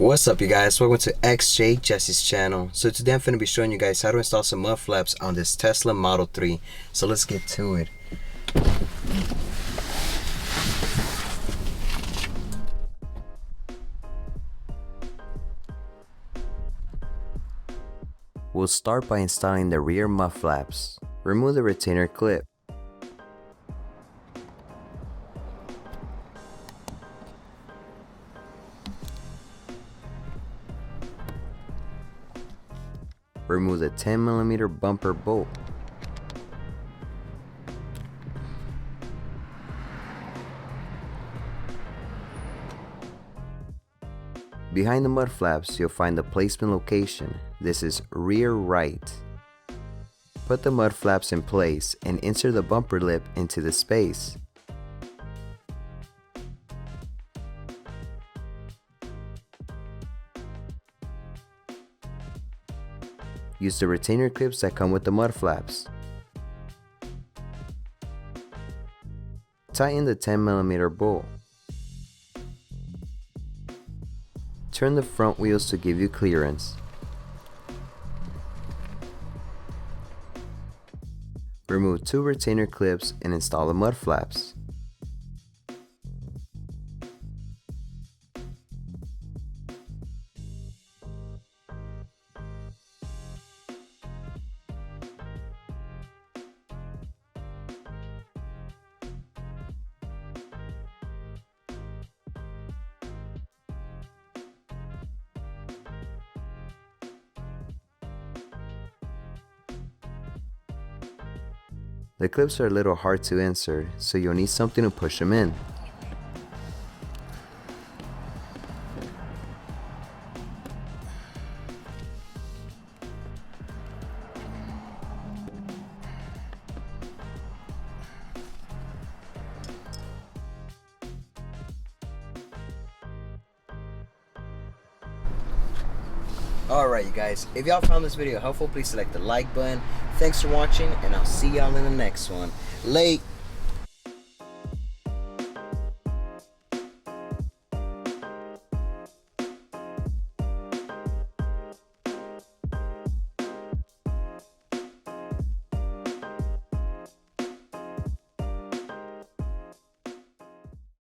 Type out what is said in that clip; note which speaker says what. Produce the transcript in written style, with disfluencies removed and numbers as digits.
Speaker 1: What's up, you guys? Welcome to XJ Jesse's channel. So today I'm going to be showing you guys how to install some mud flaps on this Tesla Model 3. So let's get to it. We'll start by installing the rear mud flaps. Remove the retainer clip. Remove the 10mm bumper bolt. Behind the mud flaps, you'll find the placement location. This is rear right. Put the mud flaps in place and insert the bumper lip into the space. Use the retainer clips that come with the mud flaps. Tighten the 10mm bolt. Turn the front wheels to give you clearance. Remove 2 retainer clips and install the mud flaps. The clips are a little hard to insert, so you'll need something to push them in. Alright, you guys, if y'all found this video helpful, please select the like button. Thanks for watching, and I'll see y'all in the next one. Late.